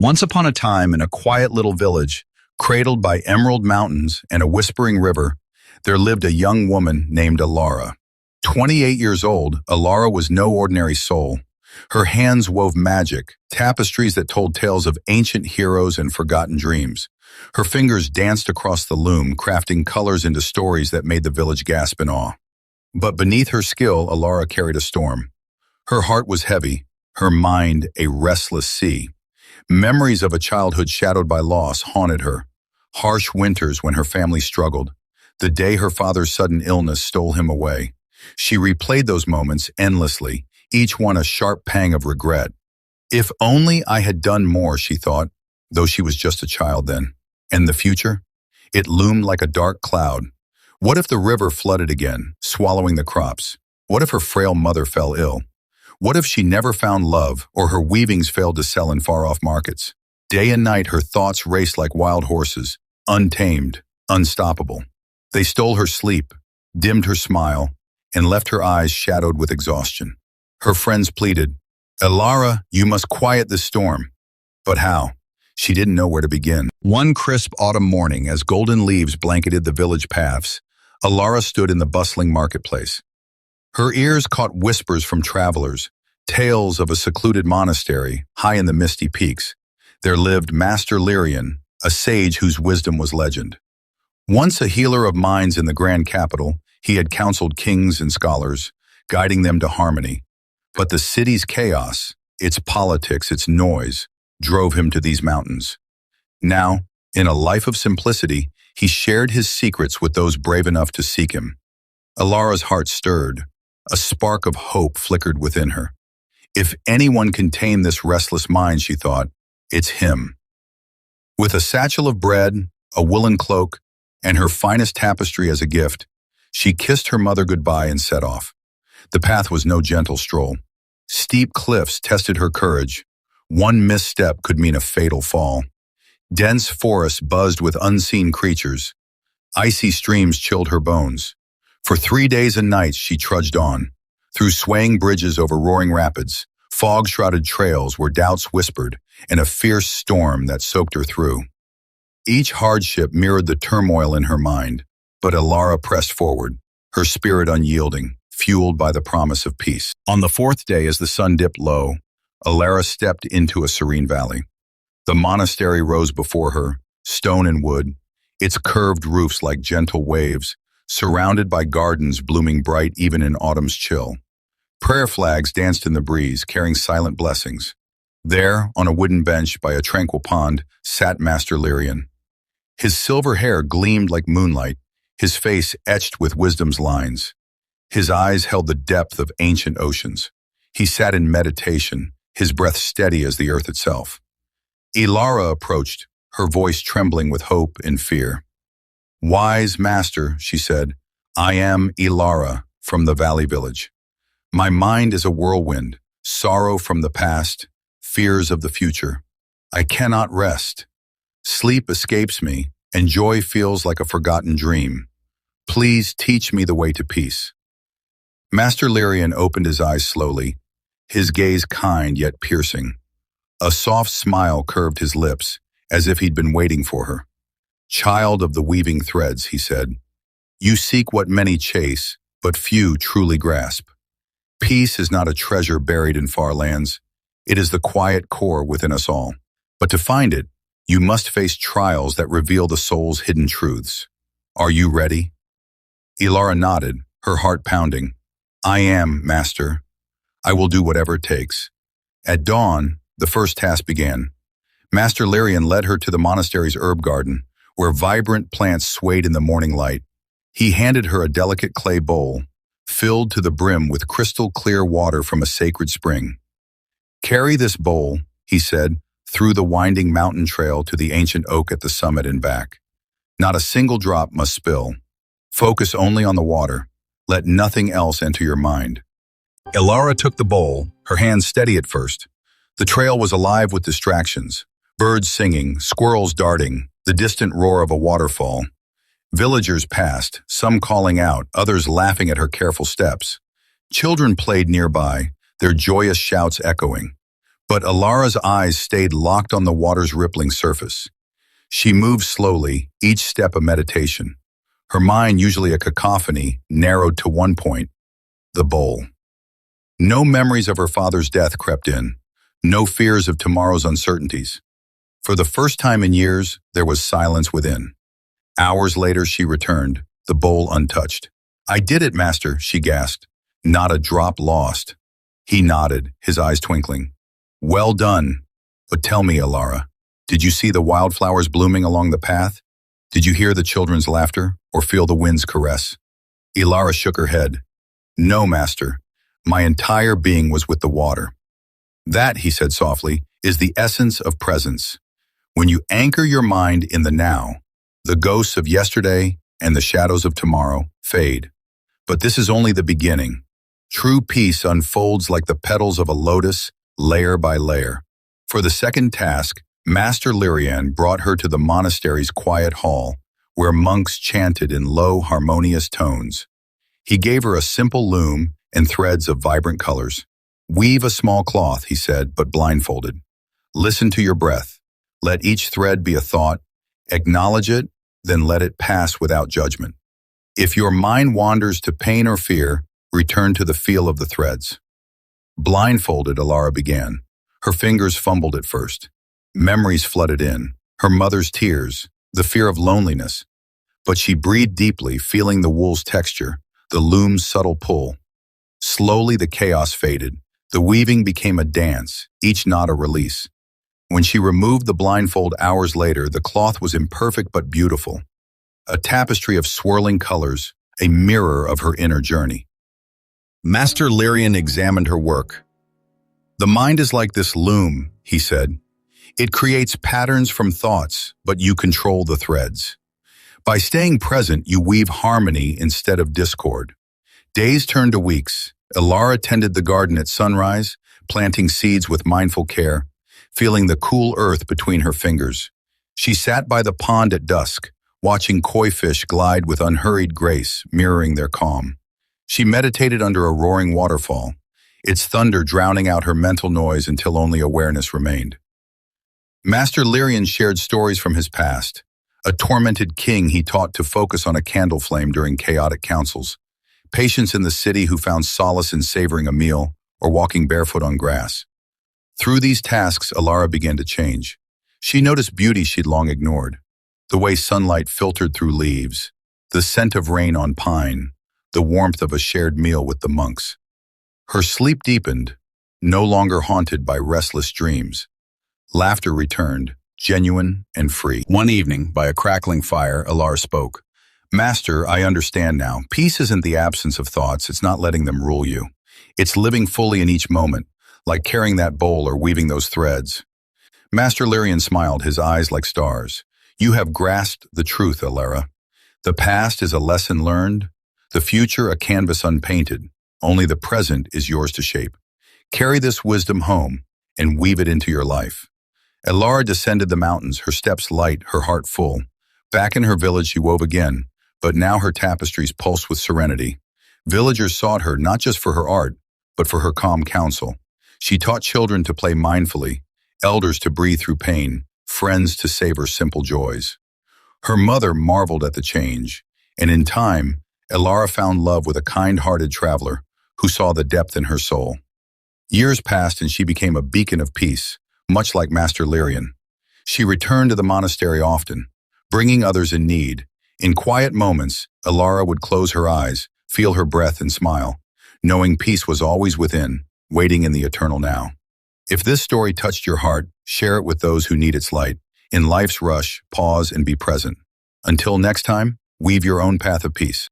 Once upon a time, in a quiet little village, cradled by emerald mountains and a whispering river, there lived a young woman named Elara. 28 years old, Elara was no ordinary soul. Her hands wove magic, tapestries that told tales of ancient heroes and forgotten dreams. Her fingers danced across the loom, crafting colors into stories that made the village gasp in awe. But beneath her skill, Elara carried a storm. Her heart was heavy, her mind a restless sea. Memories of a childhood shadowed by loss haunted her. Harsh winters when her family struggled. The day her father's sudden illness stole him away. She replayed those moments endlessly, each one a sharp pang of regret. If only I had done more, she thought, though she was just a child then. And the future? It loomed like a dark cloud. What if the river flooded again, swallowing the crops? What if her frail mother fell ill? What if she never found love, or her weavings failed to sell in far-off markets? Day and night her thoughts raced like wild horses, untamed, unstoppable. They stole her sleep, dimmed her smile, and left her eyes shadowed with exhaustion. Her friends pleaded, "Elara, you must quiet this storm." But how? She didn't know where to begin. One crisp autumn morning, as golden leaves blanketed the village paths, Elara stood in the bustling marketplace. Her ears caught whispers from travelers, tales of a secluded monastery high in the misty peaks. There lived Master Lirian, a sage whose wisdom was legend. Once a healer of minds in the grand capital, he had counseled kings and scholars, guiding them to harmony. But the city's chaos, its politics, its noise, drove him to these mountains. Now, in a life of simplicity, he shared his secrets with those brave enough to seek him. Elara's heart stirred. A spark of hope flickered within her. If anyone can tame this restless mind, she thought, it's him. With a satchel of bread, a woolen cloak, and her finest tapestry as a gift, she kissed her mother goodbye and set off. The path was no gentle stroll. Steep cliffs tested her courage. One misstep could mean a fatal fall. Dense forests buzzed with unseen creatures. Icy streams chilled her bones. For 3 days and nights she trudged on, through swaying bridges over roaring rapids, fog-shrouded trails where doubts whispered, and a fierce storm that soaked her through. Each hardship mirrored the turmoil in her mind, but Elara pressed forward, her spirit unyielding, fueled by the promise of peace. On the 4th day, as the sun dipped low, Elara stepped into a serene valley. The monastery rose before her, stone and wood, its curved roofs like gentle waves, surrounded by gardens blooming bright even in autumn's chill. Prayer flags danced in the breeze, carrying silent blessings. There, on a wooden bench by a tranquil pond, sat Master Lirian. His silver hair gleamed like moonlight, his face etched with wisdom's lines. His eyes held the depth of ancient oceans. He sat in meditation, his breath steady as the earth itself. Elara approached, her voice trembling with hope and fear. "Wise master," she said, "I am Elara from the valley village. My mind is a whirlwind, sorrow from the past, fears of the future. I cannot rest. Sleep escapes me, and joy feels like a forgotten dream. Please teach me the way to peace." Master Lirian opened his eyes slowly, his gaze kind yet piercing. A soft smile curved his lips, as if he'd been waiting for her. "Child of the weaving threads," he said, "you seek what many chase, but few truly grasp. Peace is not a treasure buried in far lands. It is the quiet core within us all. But to find it, you must face trials that reveal the soul's hidden truths. Are you ready?" Elara nodded, her heart pounding. "I am, Master. I will do whatever it takes." At dawn, the first task began. Master Lirian led her to the monastery's herb garden, where vibrant plants swayed in the morning light. He handed her a delicate clay bowl, filled to the brim with crystal-clear water from a sacred spring. "Carry this bowl," he said, through the winding mountain trail to the ancient oak at the summit and back. "Not a single drop must spill. Focus only on the water. Let nothing else enter your mind." Elara took the bowl, her hands steady at first. The trail was alive with distractions. Birds singing, squirrels darting, the distant roar of a waterfall. Villagers passed, some calling out, others laughing at her careful steps. Children played nearby, their joyous shouts echoing. But Elara's eyes stayed locked on the water's rippling surface. She moved slowly, each step a meditation. Her mind, usually a cacophony, narrowed to one point, the bowl. No memories of her father's death crept in, no fears of tomorrow's uncertainties. For the first time in years, there was silence within. Hours later, she returned, the bowl untouched. "I did it, Master," she gasped. "Not a drop lost." He nodded, his eyes twinkling. "Well done. But tell me, Elara, did you see the wildflowers blooming along the path? Did you hear the children's laughter or feel the wind's caress?" Elara shook her head. "No, Master. My entire being was with the water." "That," he said softly, "is the essence of presence. When you anchor your mind in the now, the ghosts of yesterday and the shadows of tomorrow fade. But this is only the beginning. True peace unfolds like the petals of a lotus, layer by layer." For the second task, Master Lirian brought her to the monastery's quiet hall, where monks chanted in low, harmonious tones. He gave her a simple loom and threads of vibrant colors. "Weave a small cloth," he said, but blindfolded. "Listen to your breath. Let each thread be a thought. Acknowledge it, then let it pass without judgment. If your mind wanders to pain or fear, return to the feel of the threads." Blindfolded, Elara began. Her fingers fumbled at first. Memories flooded in, her mother's tears, the fear of loneliness. But she breathed deeply, feeling the wool's texture, the loom's subtle pull. Slowly the chaos faded. The weaving became a dance, each knot a release. When she removed the blindfold hours later, the cloth was imperfect but beautiful. A tapestry of swirling colors, a mirror of her inner journey. Master Lirian examined her work. "The mind is like this loom," he said. "It creates patterns from thoughts, but you control the threads. By staying present, you weave harmony instead of discord." Days turned to weeks. Elara tended the garden at sunrise, planting seeds with mindful care, feeling the cool earth between her fingers. She sat by the pond at dusk, watching koi fish glide with unhurried grace, mirroring their calm. She meditated under a roaring waterfall, its thunder drowning out her mental noise until only awareness remained. Master Lirian shared stories from his past. A tormented king he taught to focus on a candle flame during chaotic councils. Patients in the city who found solace in savoring a meal or walking barefoot on grass. Through these tasks, Elara began to change. She noticed beauty she'd long ignored. The way sunlight filtered through leaves, the scent of rain on pine, the warmth of a shared meal with the monks. Her sleep deepened, no longer haunted by restless dreams. Laughter returned, genuine and free. One evening, by a crackling fire, Elara spoke. "Master, I understand now. Peace isn't the absence of thoughts, it's not letting them rule you. It's living fully in each moment, like carrying that bowl or weaving those threads." Master Lirian smiled, his eyes like stars. "You have grasped the truth, Elara. The past is a lesson learned, the future a canvas unpainted. Only the present is yours to shape. Carry this wisdom home and weave it into your life." Elara descended the mountains, her steps light, her heart full. Back in her village she wove again, but now her tapestries pulsed with serenity. Villagers sought her not just for her art, but for her calm counsel. She taught children to play mindfully, elders to breathe through pain, friends to savor simple joys. Her mother marveled at the change, and in time, Elara found love with a kind-hearted traveler who saw the depth in her soul. Years passed and she became a beacon of peace, much like Master Lirian. She returned to the monastery often, bringing others in need. In quiet moments, Elara would close her eyes, feel her breath and smile, knowing peace was always within, waiting in the eternal now. If this story touched your heart, share it with those who need its light. In life's rush, pause and be present. Until next time, weave your own path of peace.